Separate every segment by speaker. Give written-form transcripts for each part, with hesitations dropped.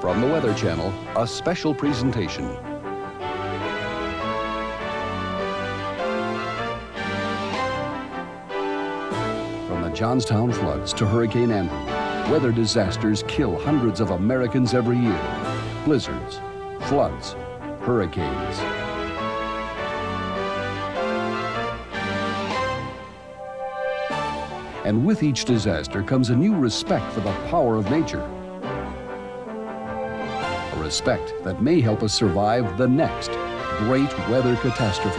Speaker 1: From the Weather Channel, a special presentation. From the Johnstown Floods to Hurricane Andrew, weather disasters kill hundreds of Americans every year. Blizzards, floods, hurricanes. And with each disaster comes a new respect for the power of nature. A respect that may help us survive the next great weather catastrophes.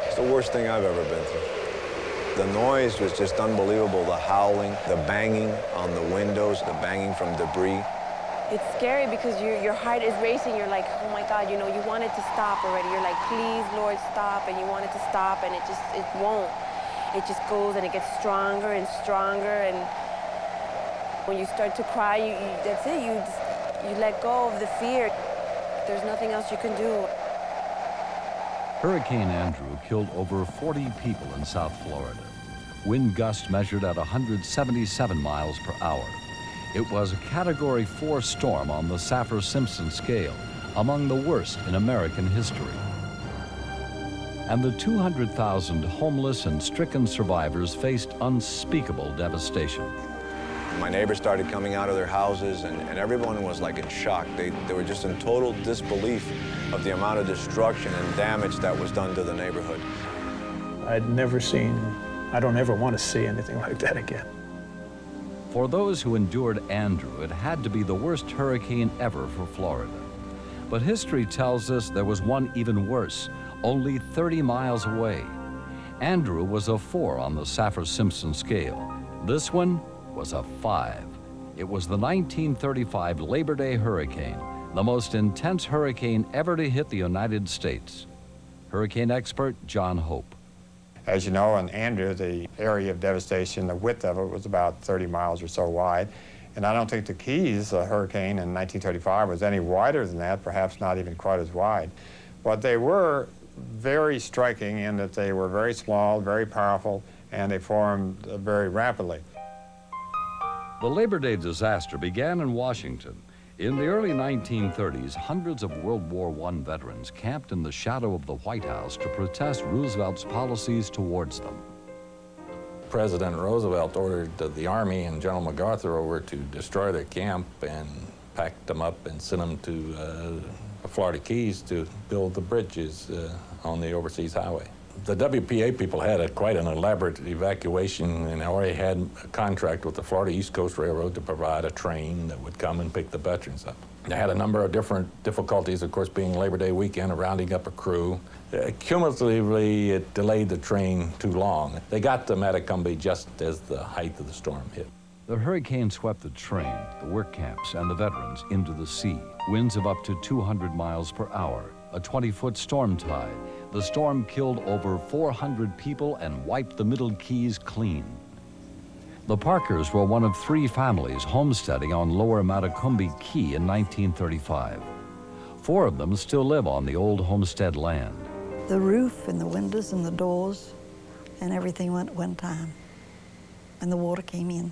Speaker 2: It's the worst thing I've ever been through. The noise was just unbelievable, the howling, the banging on the windows, the banging from debris.
Speaker 3: It's scary because your heart is racing. You're like, oh my God, you know, you want it to stop already. You're like, please, Lord, stop. And you want it to stop, and it won't. It just goes and it gets stronger and stronger. And when you start to cry, that's it. You let go of the fear. There's nothing else you can do.
Speaker 4: Hurricane Andrew killed over 40 people in South Florida. Wind gusts measured at 177 miles per hour. It was a Category 4 storm on the Saffir-Simpson scale, among the worst in American history. And the 200,000 homeless and stricken survivors faced unspeakable devastation.
Speaker 2: My neighbors started coming out of their houses, and everyone was like in shock. They were just in total disbelief of the amount of destruction and damage that was done to the neighborhood.
Speaker 5: I'd never seen, I don't ever want to see anything like that again.
Speaker 4: For those who endured Andrew, it had to be the worst hurricane ever for Florida. But history tells us there was one even worse, only 30 miles away. Andrew was a 4 on the Saffir-Simpson scale. This one was a 5. It was the 1935 Labor Day hurricane, the most intense hurricane ever to hit the United States. Hurricane expert John Hope.
Speaker 6: As you know, in Andrew, the area of devastation, the width of it was about 30 miles or so wide. And I don't think the Keys hurricane in 1935 was any wider than that, perhaps not even quite as wide. But they were very striking in that they were very small, very powerful, and they formed very rapidly.
Speaker 4: The Labor Day disaster began in Washington. In the early 1930s, hundreds of World War I veterans camped in the shadow of the White House to protest Roosevelt's policies towards them.
Speaker 7: President Roosevelt ordered the Army and General MacArthur over to destroy their camp and packed them up and sent them to the Florida Keys to build the bridges on the overseas highway. The WPA people had quite an elaborate evacuation, and already had a contract with the Florida East Coast Railroad to provide a train that would come and pick the veterans up. They had a number of different difficulties, of course, being Labor Day weekend, rounding up a crew. Cumulatively, it delayed the train too long. They got to Matacumbe just as the height of the storm hit.
Speaker 4: The hurricane swept the train, the work camps, and the veterans into the sea. Winds of up to 200 miles per hour, a 20-foot storm tide. The storm killed over 400 people and wiped the Middle Keys clean. The Parkers were one of 3 families homesteading on Lower Matacumbe Key in 1935. 4 of them still live on the old homestead land.
Speaker 8: The roof and the windows and the doors and everything went at one time, and the water came in.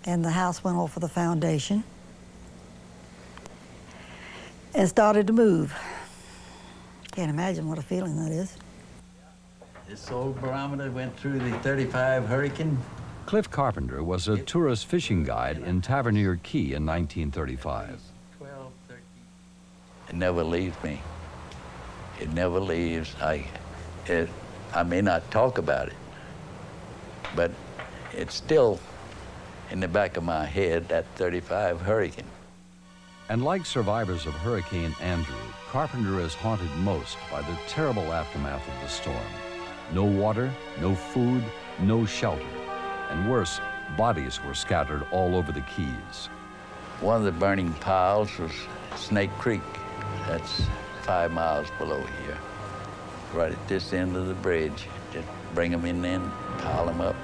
Speaker 8: And the house went off of the foundation and started to move. Can't imagine what a feeling that is.
Speaker 9: This old barometer went through the 35 hurricane.
Speaker 4: Cliff Carpenter was a tourist fishing guide in Tavernier Key in 1935.
Speaker 9: 12, 13. It never leaves me. It never leaves. I may not talk about it, but it's still in the back of my head, that 35 hurricane.
Speaker 4: And like survivors of Hurricane Andrew, Carpenter is haunted most by the terrible aftermath of the storm. No water, no food, no shelter. And worse, bodies were scattered all over the Keys.
Speaker 9: One of the burning piles was Snake Creek. That's 5 miles below here, right at this end of the bridge. Just bring them in then, pile them up,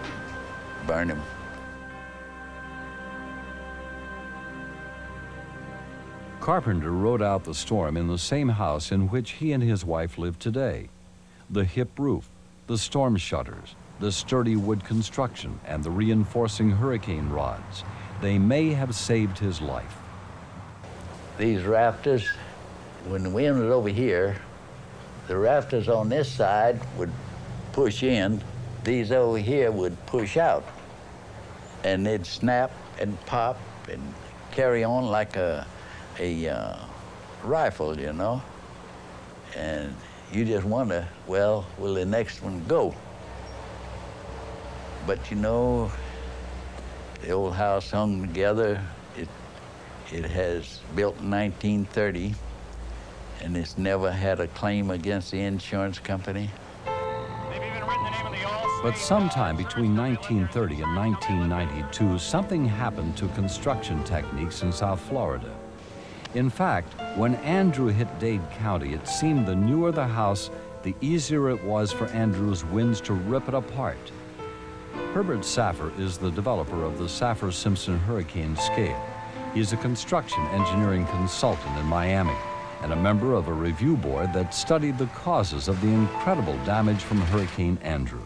Speaker 9: burn them.
Speaker 4: carpenter rode out the storm in the same house in which he and his wife live today. The hip roof, the storm shutters, the sturdy wood construction, and the reinforcing hurricane rods. They may have saved his life.
Speaker 9: These rafters, when the wind was over here, the rafters on this side would push in, these over here would push out. And they'd snap and pop and carry on like a rifle, you know? And you just wonder, well, will the next one go? But you know, the old house hung together. It has built in 1930, and it's never had a claim against the insurance company.
Speaker 4: But sometime between 1930 and 1992, something happened to construction techniques in South Florida. In fact, when Andrew hit Dade County, it seemed the newer the house, the easier it was for Andrew's winds to rip it apart. Herbert Saffer is the developer of the Saffer-Simpson hurricane scale. He's a construction engineering consultant in Miami and a member of a review board that studied the causes of the incredible damage from Hurricane Andrew.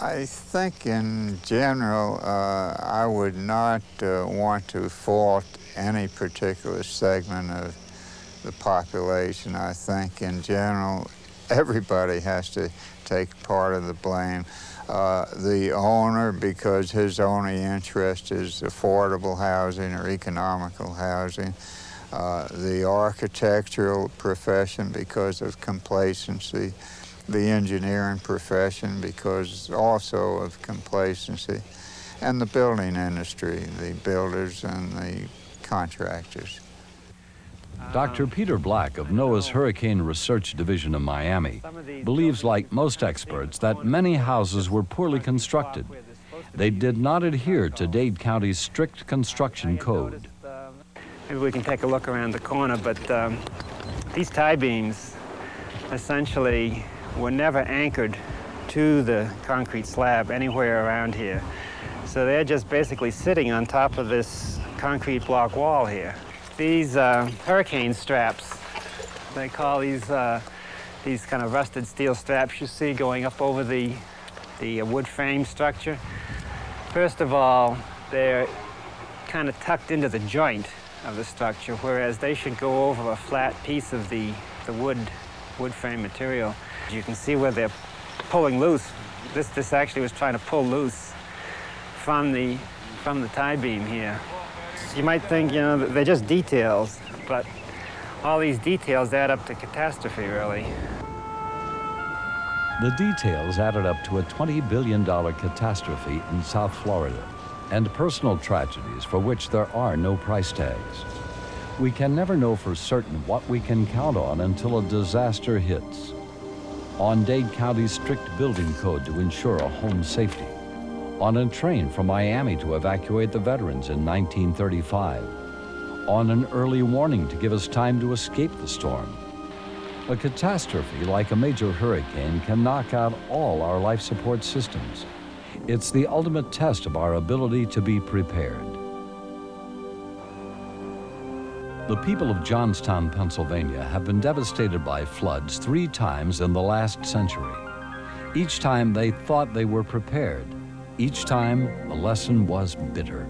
Speaker 10: I think in general, I would not want to fault any particular segment of the population. I think in general, everybody has to take part of the blame. The owner, because his only interest is affordable housing or economical housing. The architectural profession because of complacency. The engineering profession because also of complacency. And the building industry, the builders and the contractors.
Speaker 4: Dr. Peter Black of NOAA's Hurricane Research Division in Miami believes, like most experts, that many houses were poorly constructed. They did not adhere to Dade County's strict construction code.
Speaker 11: Maybe we can take a look around the corner, but these tie beams essentially were never anchored to the concrete slab anywhere around here. So they're just basically sitting on top of this concrete block wall here. These hurricane straps, they call these kind of rusted steel straps you see going up over the wood frame structure. First of all, they're kind of tucked into the joint of the structure, whereas they should go over a flat piece of the wood frame material. You can see where they're pulling loose. This actually was trying to pull loose from the tie beam here. You might think, you know, that they're just details, but all these details add up to catastrophe, really.
Speaker 4: The details added up to a $20 billion catastrophe in South Florida and personal tragedies for which there are no price tags. We can never know for certain what we can count on until a disaster hits. On Dade County's strict building code to ensure a home safety. On a train from Miami to evacuate the veterans in 1935. On an early warning to give us time to escape the storm. A catastrophe like a major hurricane can knock out all our life support systems. It's the ultimate test of our ability to be prepared. The people of Johnstown, Pennsylvania have been devastated by floods 3 times in the last century. Each time they thought they were prepared. Each time, the lesson was bitter.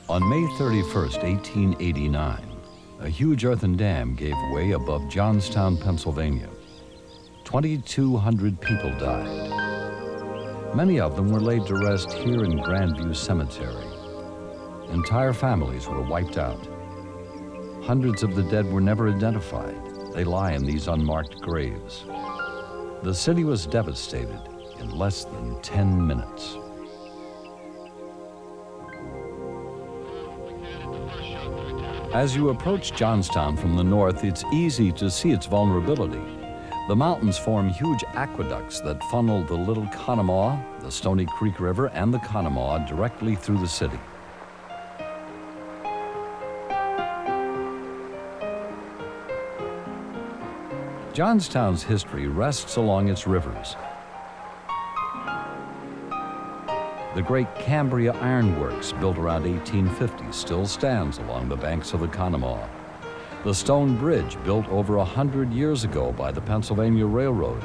Speaker 4: On May 31st, 1889, a huge earthen dam gave way above Johnstown, Pennsylvania. 2,200 people died. Many of them were laid to rest here in Grandview Cemetery. Entire families were wiped out. Hundreds of the dead were never identified. They lie in these unmarked graves. The city was devastated in less than 10 minutes. As you approach Johnstown from the north, it's easy to see its vulnerability. The mountains form huge aqueducts that funnel the Little Conemaugh, the Stony Creek River, and the Conemaugh directly through the city. Johnstown's history rests along its rivers. The great Cambria Ironworks, built around 1850, still stands along the banks of the Conemaugh. The stone bridge, built over 100 years ago by the Pennsylvania Railroad,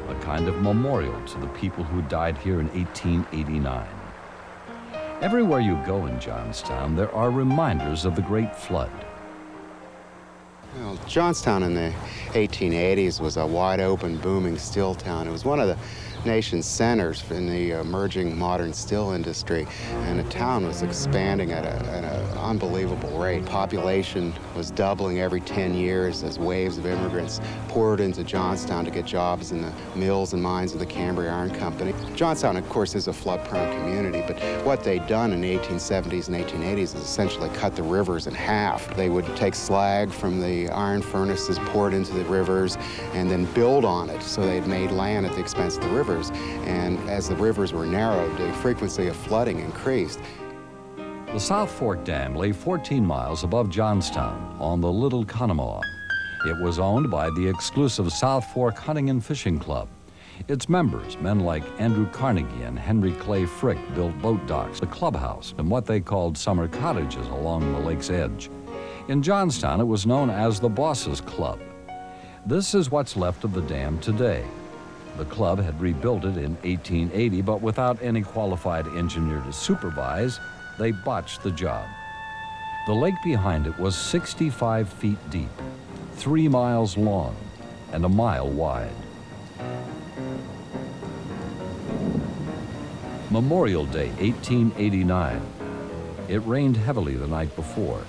Speaker 4: a kind of memorial to the people who died here in 1889. Everywhere you go in Johnstown, there are reminders of the Great Flood.
Speaker 12: Well, Johnstown in the 1880s was a wide-open, booming steel town. It was one of the nation's centers in the emerging modern steel industry, and the town was expanding at an unbelievable rate. Population was doubling every 10 years as waves of immigrants poured into Johnstown to get jobs in the mills and mines of the Cambria Iron Company. Johnstown, of course, is a flood-prone community, but what they'd done in the 1870s and 1880s is essentially cut the rivers in half. They would take slag from the iron furnaces, pour it into the rivers, and then build on it, so they'd made land at the expense of the rivers. And as the rivers were narrowed, the frequency of flooding increased.
Speaker 4: The Southfork Dam lay 14 miles above Johnstown on the Little Conemaugh. It was owned by the exclusive Southfork Hunting and Fishing Club. Its members, men like Andrew Carnegie and Henry Clay Frick, built boat docks, the clubhouse, and what they called summer cottages along the lake's edge. In Johnstown, it was known as the Bosses Club. This is what's left of the dam today. The club had rebuilt it in 1880, but without any qualified engineer to supervise, they botched the job. The lake behind it was 65 feet deep, 3 miles long, and a mile wide. Memorial Day, 1889. It rained heavily the night before.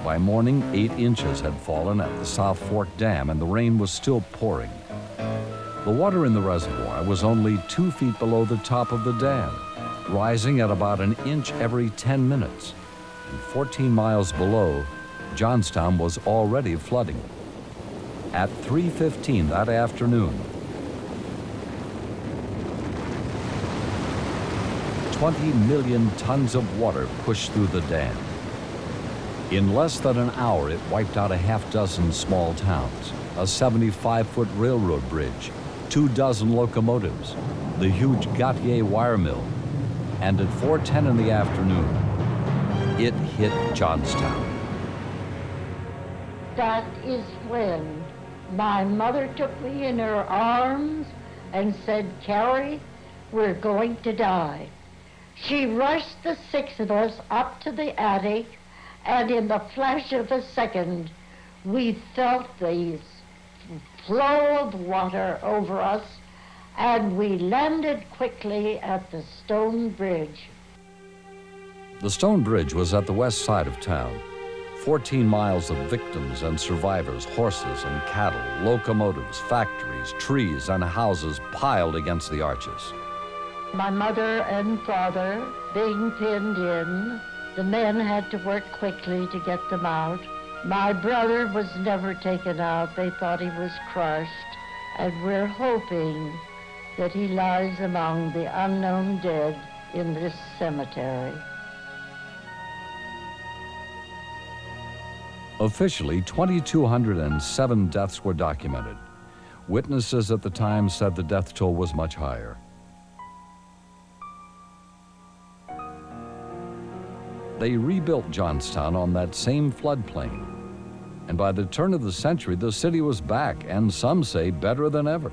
Speaker 4: By morning, 8 inches had fallen at the Southfork Dam, and the rain was still pouring. The water in the reservoir was only 2 feet below the top of the dam, rising at about an inch every 10 minutes. And 14 miles below, Johnstown was already flooding. At 3:15 that afternoon, 20 million tons of water pushed through the dam. In less than an hour, it wiped out a half-dozen small towns, a 75-foot railroad bridge, 24 locomotives, the huge Gautier wire mill, and at 4:10 in the afternoon, it hit Johnstown.
Speaker 13: That is when my mother took me in her arms and said, "Carrie, we're going to die." She rushed the 6 of us up to the attic, and in the flash of a second, we felt the flow of water over us, and we landed quickly at the stone bridge.
Speaker 4: The stone bridge was at the west side of town. 14 miles of victims and survivors, horses and cattle, locomotives, factories, trees, and houses piled against the arches.
Speaker 13: My mother and father being pinned in, the men had to work quickly to get them out. My brother was never taken out. They thought he was crushed, and we're hoping that he lies among the unknown dead in this cemetery.
Speaker 4: Officially, 2,207 deaths were documented. Witnesses at the time said the death toll was much higher. They rebuilt Johnstown on that same floodplain. And by the turn of the century, the city was back, and some say better than ever.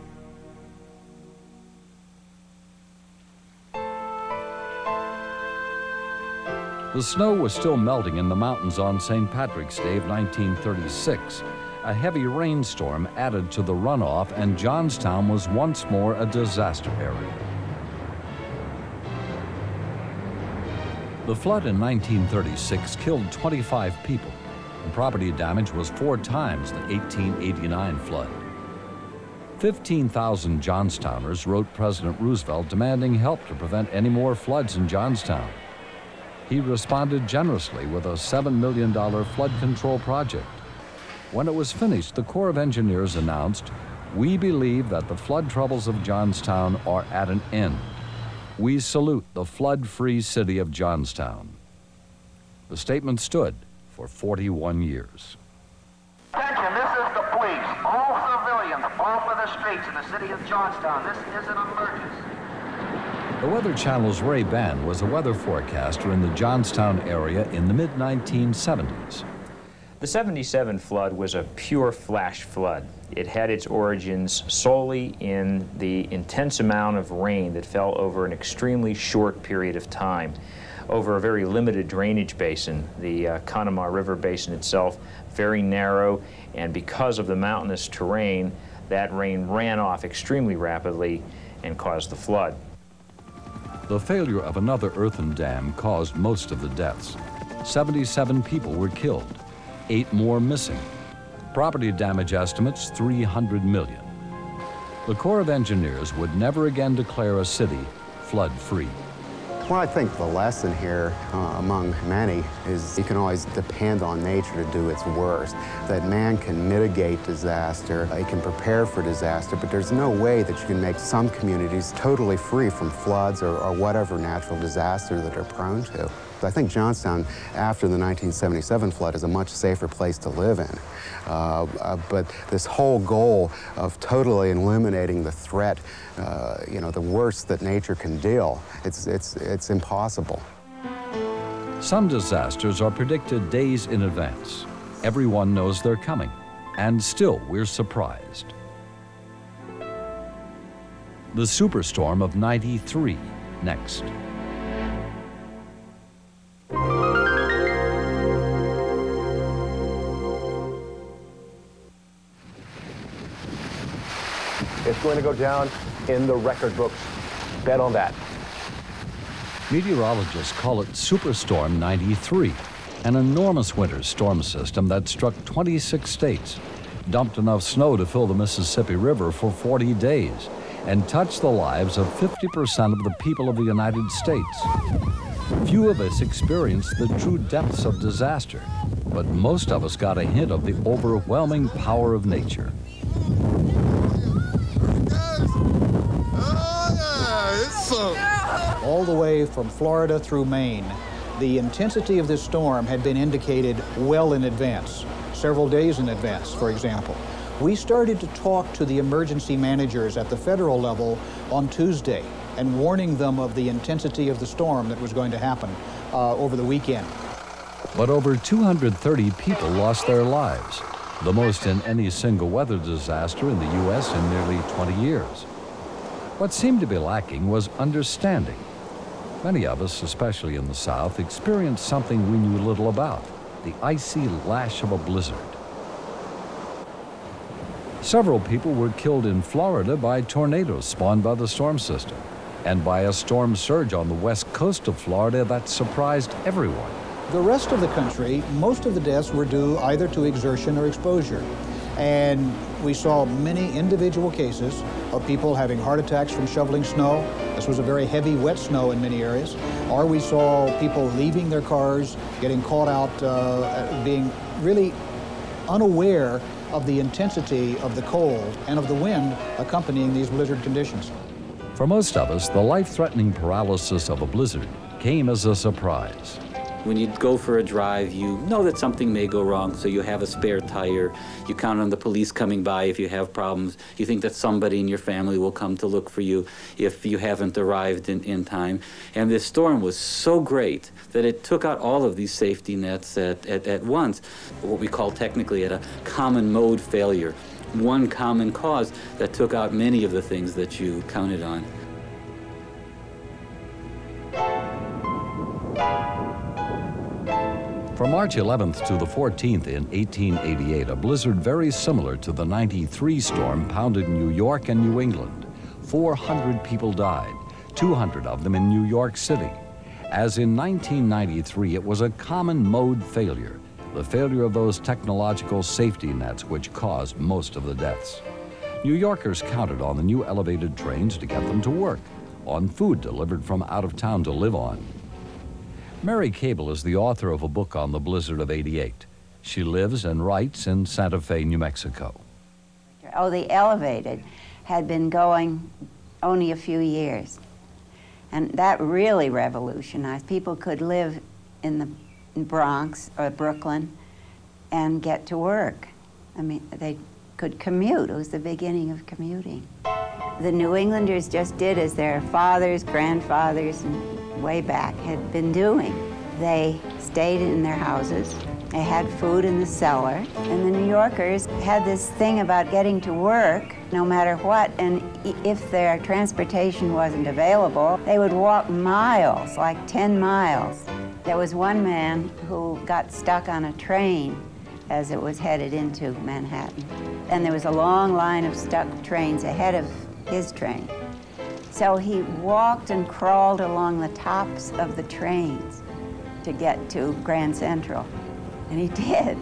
Speaker 4: The snow was still melting in the mountains on St. Patrick's Day of 1936. A heavy rainstorm added to the runoff, and Johnstown was once more a disaster area. The flood in 1936 killed 25 people, and property damage was 4 times the 1889 flood. 15,000 Johnstowners wrote President Roosevelt demanding help to prevent any more floods in Johnstown. He responded generously with a $7 million flood control project. When it was finished, the Corps of Engineers announced, "We believe that the flood troubles of Johnstown are at an end. We salute the flood-free city of Johnstown." The statement stood for 41 years.
Speaker 14: Attention, this is the police. All civilians on the bald-weather streets in the city of Johnstown. This is an emergency.
Speaker 4: The Weather Channel's Ray Ban was a weather forecaster in the Johnstown area in the mid-1970s.
Speaker 15: The 77 flood was a pure flash flood. It had its origins solely in the intense amount of rain that fell over an extremely short period of time, over a very limited drainage basin. The Conemaugh River Basin itself, very narrow, and because of the mountainous terrain, that rain ran off extremely rapidly and caused the flood.
Speaker 4: The failure of another earthen dam caused most of the deaths. 77 people were killed, 8 more missing. Property damage estimates $300 million. The Corps of Engineers would never again declare a city flood-free.
Speaker 12: Well, I think the lesson here, among many, is you can always depend on nature to do its worst. That man can mitigate disaster, he can prepare for disaster, but there's no way that you can make some communities totally free from floods or whatever natural disaster that they're prone to. I think Johnstown, after the 1977 flood, is a much safer place to live in. But this whole goal of totally eliminating the threat, the worst that nature can deal, it's impossible.
Speaker 4: Some disasters are predicted days in advance. Everyone knows they're coming, and still we're surprised. The Superstorm of '93, next.
Speaker 16: It's going to go down in the record books. Bet on that.
Speaker 4: Meteorologists call it Superstorm '93, an enormous winter storm system that struck 26 states, dumped enough snow to fill the Mississippi River for 40 days, and touched the lives of 50% of the people of the United States. Few of us experienced the true depths of disaster, but most of us got a hint of the overwhelming power of nature.
Speaker 17: All the way from Florida through Maine, the intensity of this storm had been indicated well in advance, several days in advance, for example. We started to talk to the emergency managers at the federal level on Tuesday and warning them of the intensity of the storm that was going to happen over the weekend.
Speaker 4: But over 230 people lost their lives, the most in any single weather disaster in the U.S. in nearly 20 years. What seemed to be lacking was understanding. Many of us, especially in the South, experienced something we knew little about, the icy lash of a blizzard. Several people were killed in Florida by tornadoes spawned by the storm system, and by a storm surge on the west coast of Florida that surprised everyone.
Speaker 17: The rest of the country, most of the deaths were due either to exertion or exposure. And we saw many individual cases of people having heart attacks from shoveling snow. This was a very heavy, wet snow in many areas. Or we saw people leaving their cars, getting caught out, being really unaware of the intensity of the cold and of the wind accompanying these blizzard conditions.
Speaker 4: For most of us, the life-threatening paralysis of a blizzard came as a surprise.
Speaker 18: When you go for a drive, you know that something may go wrong, so you have a spare tire. You count on the police coming by if you have problems. You think that somebody in your family will come to look for you if you haven't arrived in time. And this storm was so great that it took out all of these safety nets at once, what we call technically a common mode failure. One common cause that took out many of the things that you counted on.
Speaker 4: From March 11th to the 14th in 1888, a blizzard very similar to the '93 storm pounded New York and New England. 400 people died, 200 of them in New York City. As in 1993, it was a common mode failure, the failure of those technological safety nets which caused most of the deaths. New Yorkers counted on the new elevated trains to get them to work, on food delivered from out of town to live on. Mary Cable is the author of a book on the blizzard of '88. She lives and writes in Santa Fe, New Mexico.
Speaker 19: Oh, the elevated had been going only a few years. And that really revolutionized. People could live in the Bronx or Brooklyn and get to work. I mean, they could commute. It was the beginning of commuting. The New Englanders just did as their fathers, grandfathers, and way back had been doing. They stayed in their houses. They had food in the cellar. And the New Yorkers had this thing about getting to work no matter what, and if their transportation wasn't available, they would walk miles, like 10 miles. There was one man who got stuck on a train as it was headed into Manhattan. And there was a long line of stuck trains ahead of his train. So he walked and crawled along the tops of the trains to get to Grand Central, and he did.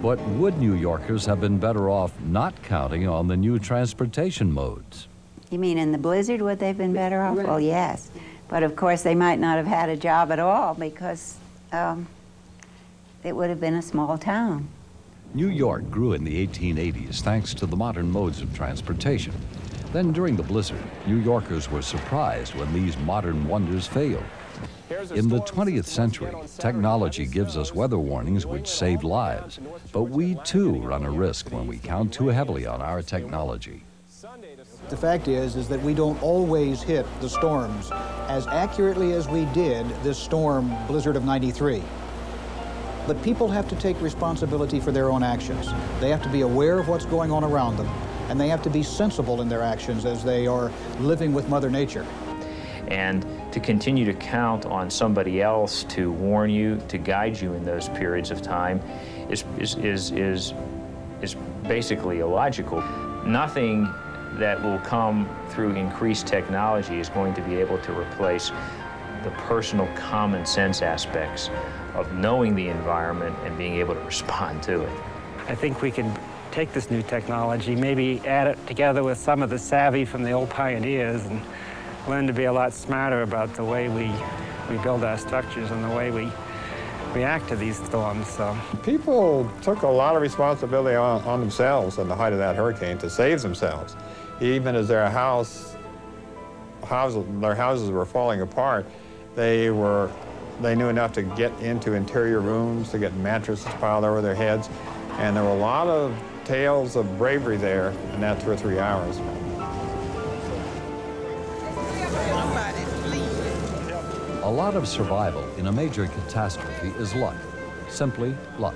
Speaker 4: But would New Yorkers have been better off not counting on the new transportation modes?
Speaker 19: You mean in the blizzard, would they have been better off? Right. Well, yes. But of course, they might not have had a job at all because it would have been a small town.
Speaker 4: New York grew in the 1880s thanks to the modern modes of transportation. Then during the blizzard, New Yorkers were surprised when these modern wonders failed. In the 20th century, technology gives us weather warnings which save lives, but we too run a risk when we count too heavily on our technology.
Speaker 17: The fact is that we don't always hit the storms as accurately as we did this storm blizzard of '93. But people have to take responsibility for their own actions. They have to be aware of what's going on around them, and they have to be sensible in their actions as they are living with Mother Nature.
Speaker 15: And to continue to count on somebody else to warn you, to guide you in those periods of time is basically illogical. Nothing that will come through increased technology is going to be able to replace the personal common sense aspects of knowing the environment and being able to respond to it.
Speaker 11: I think we can take this new technology, maybe add it together with some of the savvy from the old pioneers and learn to be a lot smarter about the way we build our structures and the way we react to these storms. So
Speaker 6: people took a lot of responsibility on themselves in the height of that hurricane to save themselves. Even as their houses were falling apart, they knew enough to get into interior rooms, to get mattresses piled over their heads, and there were a lot of tales of bravery there in that 2 or 3 hours.
Speaker 4: A lot of survival in a major catastrophe is luck, simply luck.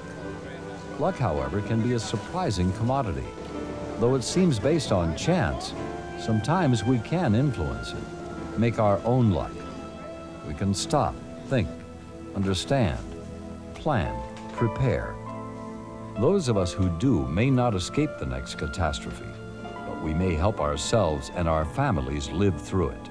Speaker 4: Luck, however, can be a surprising commodity. Though it seems based on chance, sometimes we can influence it, make our own luck. We can stop, think, understand, plan, prepare. Those of us who do may not escape the next catastrophe, but we may help ourselves and our families live through it.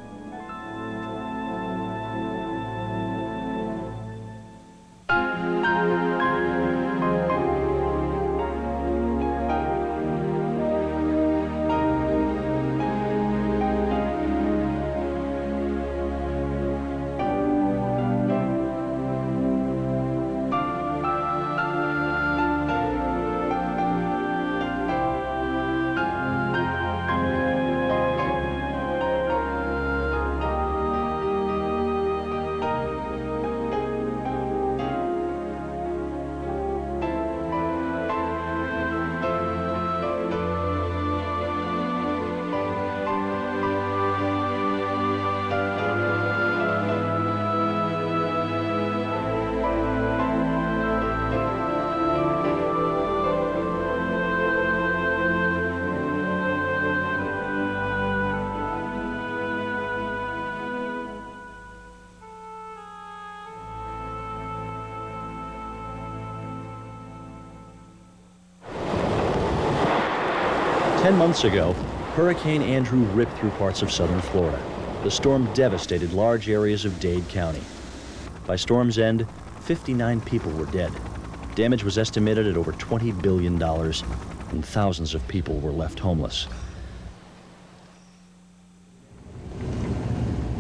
Speaker 20: Ten months ago, Hurricane Andrew ripped through parts of southern Florida. The storm devastated large areas of Dade County. By storm's end, 59 people were dead. Damage was estimated at over $20 billion, and thousands of people were left homeless.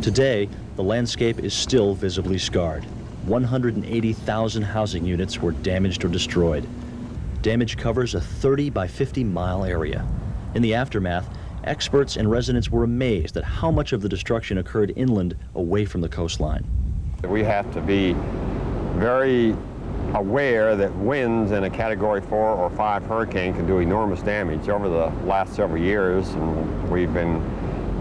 Speaker 20: Today, the landscape is still visibly scarred. 180,000 housing units were damaged or destroyed. Damage covers a 30 by 50 mile area. In the aftermath, experts and residents were amazed at how much of the destruction occurred inland away from the coastline.
Speaker 6: We have to be very aware that winds in a Category 4 or 5 hurricane can do enormous damage over the last several years, and we've been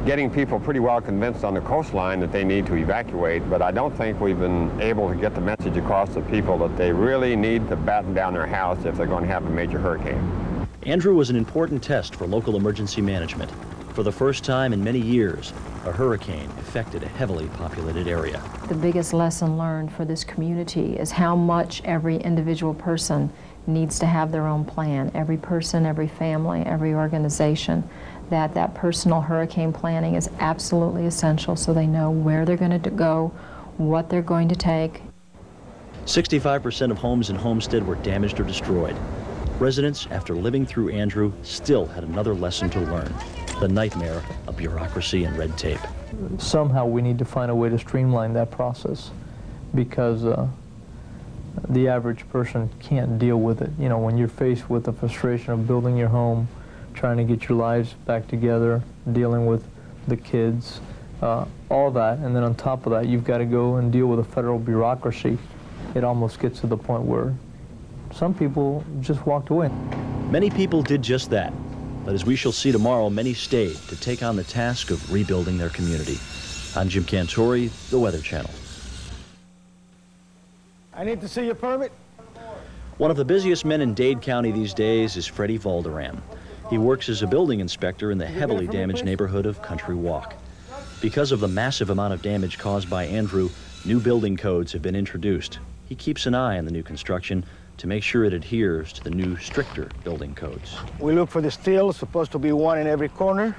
Speaker 6: getting people pretty well convinced on the coastline that they need to evacuate, but I don't think we've been able to get the message across to people that they really need to batten down their house if they're going to have a major hurricane.
Speaker 20: Andrew was an important test for local emergency management. For the first time in many years, a hurricane affected a heavily populated area.
Speaker 21: The biggest lesson learned for this community is how much every individual person needs to have their own plan. Every person, every family, every organization, that personal hurricane planning is absolutely essential so they know where they're going to go, what they're going to take.
Speaker 20: 65% of homes in Homestead were damaged or destroyed. Residents, after living through Andrew, still had another lesson to learn: the nightmare of bureaucracy and red tape.
Speaker 22: Somehow we need to find a way to streamline that process, because the average person can't deal with it. You know, when you're faced with the frustration of building your home, trying to get your lives back together, dealing with the kids, all that, and then on top of that, you've got to go and deal with a federal bureaucracy. It almost gets to the point where some people just walked away.
Speaker 20: Many people did just that, but as we shall see tomorrow, many stayed to take on the task of rebuilding their community. I'm Jim Cantori, the Weather Channel.
Speaker 23: I need to see your permit.
Speaker 20: One of the busiest men in Dade County these days is Freddie Valderram. He works as a building inspector in the heavily damaged neighborhood of Country Walk. Because of the massive amount of damage caused by Andrew, new building codes have been introduced. He keeps an eye on the new construction to make sure it adheres to the new, stricter building codes.
Speaker 23: We look for the steel, supposed to be one in every corner.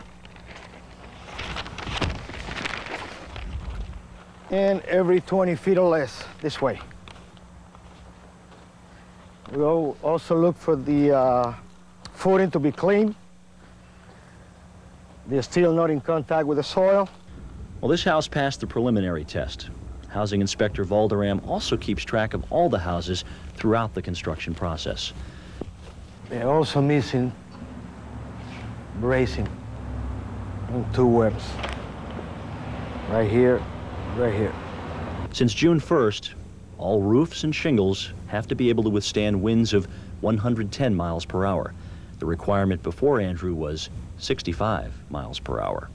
Speaker 23: And every 20 feet or less, this way. We'll also look for the footing to be clean. The steel not in contact with the soil.
Speaker 20: Well, this house passed the preliminary test. Housing Inspector Valderram also keeps track of all the houses throughout the construction process.
Speaker 23: They're also missing bracing and 2 webs. Right here, right here.
Speaker 20: Since June 1st, all roofs and shingles have to be able to withstand winds of 110 miles per hour. The requirement before Andrew was 65 miles per hour.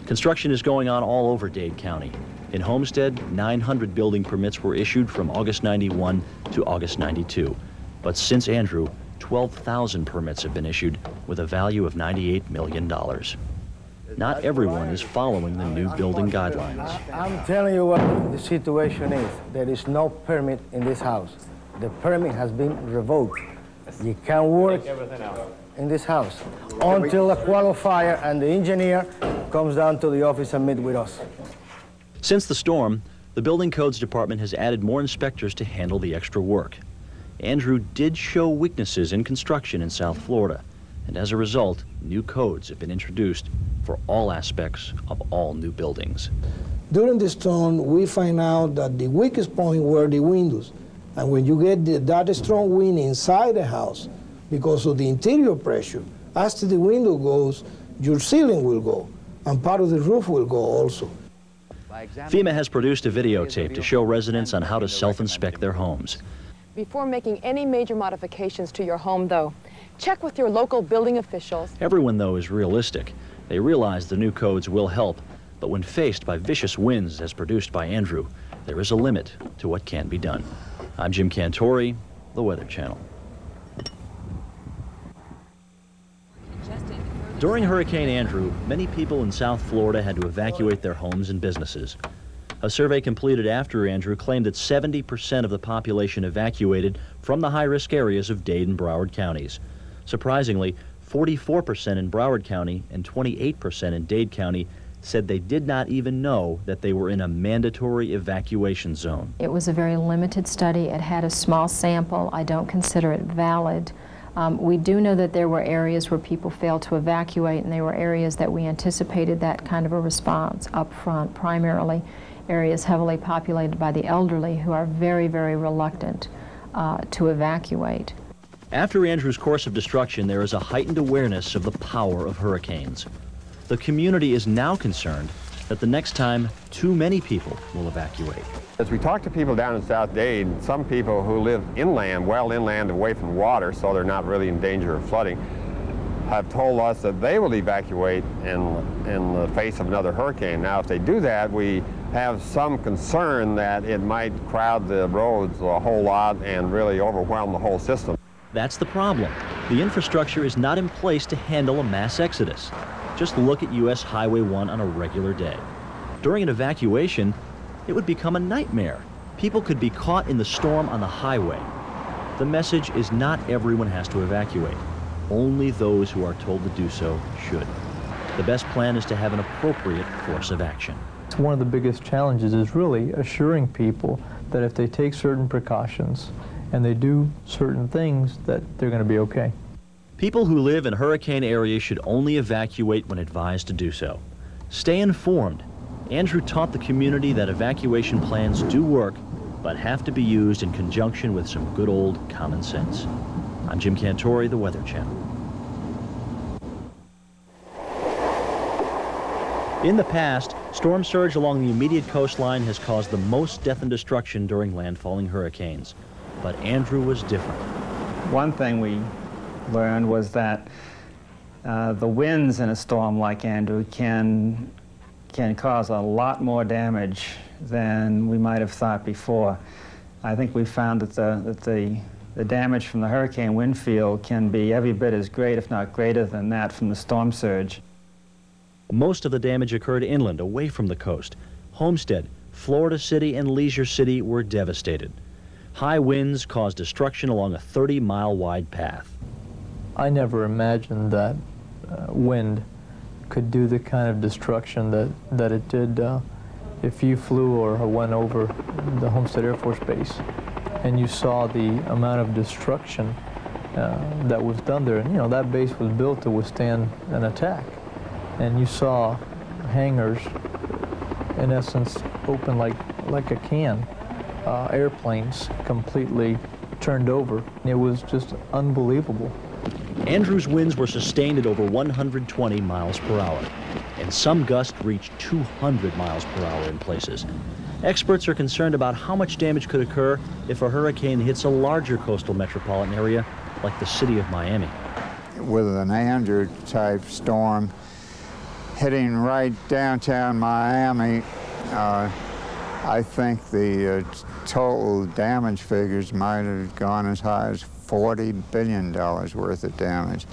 Speaker 20: Construction is going on all over Dade County. In Homestead, 900 building permits were issued from August 91 to August 92. But since Andrew, 12,000 permits have been issued with a value of $98 million. Not everyone is following the new building guidelines.
Speaker 23: I'm telling you what the situation is. There is no permit in this house. The permit has been revoked. You can't work in this house until the qualifier and the engineer comes down to the office and meet with us.
Speaker 20: Since the storm, the Building Codes Department has added more inspectors to handle the extra work. Andrew did show weaknesses in construction in South Florida, and as a result, new codes have been introduced for all aspects of all new buildings.
Speaker 23: During the storm, we find out that the weakest point were the windows. And when you get that strong wind inside the house, because of the interior pressure, as the window goes, your ceiling will go, and part of the roof will go also.
Speaker 20: FEMA has produced a videotape to show residents on how to self-inspect their homes.
Speaker 24: Before making any major modifications to your home, though, check with your local building officials.
Speaker 20: Everyone, though, is realistic. They realize the new codes will help, but when faced by vicious winds as produced by Andrew, there is a limit to what can be done. I'm Jim Cantori, the Weather Channel. During Hurricane Andrew, many people in South Florida had to evacuate their homes and businesses. A survey completed after Andrew claimed that 70% of the population evacuated from the high-risk areas of Dade and Broward counties. Surprisingly, 44% in Broward County and 28% in Dade County said they did not even know that they were in a mandatory evacuation zone.
Speaker 21: It was a very limited study. It had a small sample. I don't consider it valid. We do know that there were areas where people failed to evacuate, and they were areas that we anticipated that kind of a response up front, primarily areas heavily populated by the elderly who are very, very reluctant to evacuate.
Speaker 20: After Andrew's course of destruction, there is a heightened awareness of the power of hurricanes. The community is now concerned that the next time too many people will evacuate.
Speaker 6: As we talk to people down in South Dade, some people who live inland, well inland away from water, so they're not really in danger of flooding, have told us that they will evacuate in the face of another hurricane. Now, if they do that, we have some concern that it might crowd the roads a whole lot and really overwhelm the whole system.
Speaker 20: That's the problem. The infrastructure is not in place to handle a mass exodus. Just look at US Highway 1 on a regular day. During an evacuation, it would become a nightmare. People could be caught in the storm on the highway. The message is not everyone has to evacuate. Only those who are told to do so should. The best plan is to have an appropriate course of action.
Speaker 22: One of the biggest challenges is really assuring people that if they take certain precautions and they do certain things, that they're going to be okay.
Speaker 20: People who live in hurricane areas should only evacuate when advised to do so. Stay informed. Andrew taught the community that evacuation plans do work, but have to be used in conjunction with some good old common sense. I'm Jim Cantori, the Weather Channel. In the past, storm surge along the immediate coastline has caused the most death and destruction during landfalling hurricanes. But Andrew was different.
Speaker 11: One thing we learned was that the winds in a storm like Andrew can cause a lot more damage than we might have thought before. I think we found that the damage from the hurricane wind field can be every bit as great, if not greater than that from the storm surge.
Speaker 20: Most of the damage occurred inland, away from the coast. Homestead, Florida City, and Leisure City were devastated. High winds caused destruction along a 30-mile wide path.
Speaker 22: I never imagined that wind could do the kind of destruction that it did if you flew or went over the Homestead Air Force Base and you saw the amount of destruction that was done there. And, you know, that base was built to withstand an attack. And you saw hangars, in essence, open like a can. Airplanes completely turned over. It was just unbelievable.
Speaker 20: Andrew's winds were sustained at over 120 miles per hour, and some gusts reached 200 miles per hour in places. Experts are concerned about how much damage could occur if a hurricane hits a larger coastal metropolitan area like the city of Miami.
Speaker 10: With an Andrew-type storm hitting right downtown Miami, I think the total damage figures might have gone as high as $40 billion worth of damage.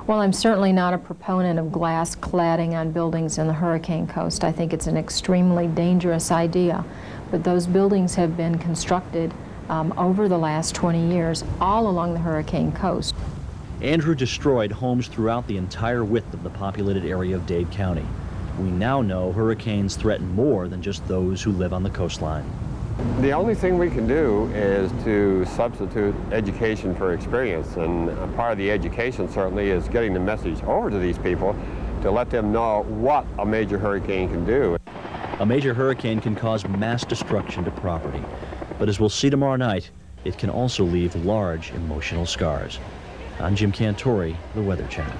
Speaker 21: Well, I'm certainly not a proponent of glass cladding on buildings in the hurricane coast. I think it's an extremely dangerous idea. But those buildings have been constructed over the last 20 years all along the hurricane coast.
Speaker 20: Andrew destroyed homes throughout the entire width of the populated area of Dade County. We now know hurricanes threaten more than just those who live on the coastline.
Speaker 6: The only thing we can do is to substitute education for experience, and part of the education certainly is getting the message over to these people to let them know what a major hurricane can do.
Speaker 20: A major hurricane can cause mass destruction to property, but as we'll see tomorrow night, it can also leave large emotional scars. I'm Jim Cantori, the Weather Channel.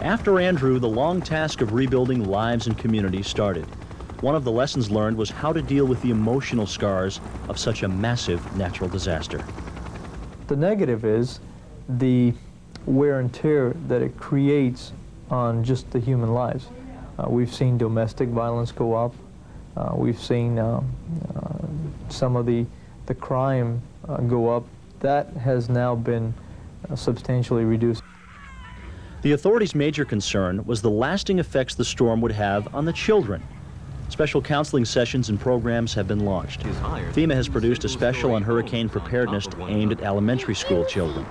Speaker 20: After Andrew, the long task of rebuilding lives and communities started. One of the lessons learned was how to deal with the emotional scars of such a massive natural disaster.
Speaker 22: The negative is the wear and tear that it creates on just the human lives. We've seen domestic violence go up. We've seen some of the crime go up. That has now been substantially reduced.
Speaker 20: The authorities' major concern was the lasting effects the storm would have on the children. Special counseling sessions and programs have been launched. FEMA has produced a special on hurricane preparedness aimed at elementary school children.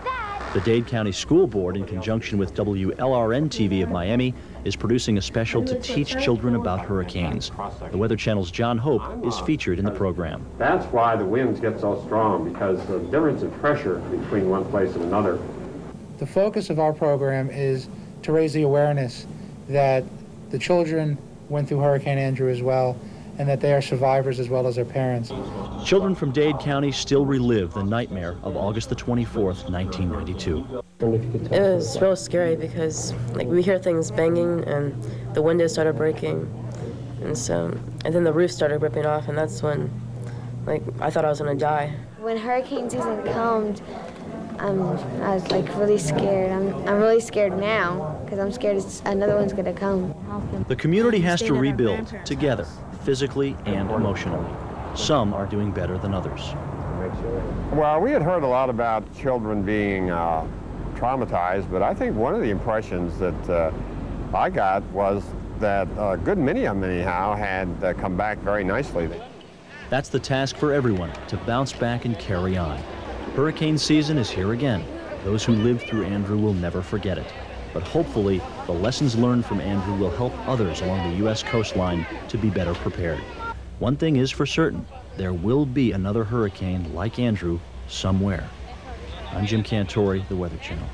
Speaker 20: The Dade County School Board, in conjunction with WLRN-TV of Miami, is producing a special to teach children about hurricanes. The Weather Channel's John Hope is featured in the program.
Speaker 6: That's why the winds get so strong, because the difference in pressure between one place and another.
Speaker 1: The focus of our program is to raise the awareness that the children went through Hurricane Andrew as well, and that they are survivors as well as their parents.
Speaker 20: Children from Dade County still relive the nightmare of August the 24th, 1992.
Speaker 2: It was real scary because we hear things banging and the windows started breaking, and then the roof started ripping off, and that's when I thought I was gonna die.
Speaker 3: When hurricane season comes, I was really scared. I'm really scared now because I'm scared another one's gonna come.
Speaker 20: The community has to rebuild together, physically and emotionally. Some are doing better than others.
Speaker 6: Well, we had heard a lot about children being traumatized, but I think one of the impressions that I got was that a good many of them anyhow had come back very nicely.
Speaker 20: That's the task for everyone, to bounce back and carry on. Hurricane season is here again. Those who lived through Andrew will never forget it. But hopefully, the lessons learned from Andrew will help others along the U.S. coastline to be better prepared. One thing is for certain, there will be another hurricane like Andrew somewhere. I'm Jim Cantori, the Weather Channel.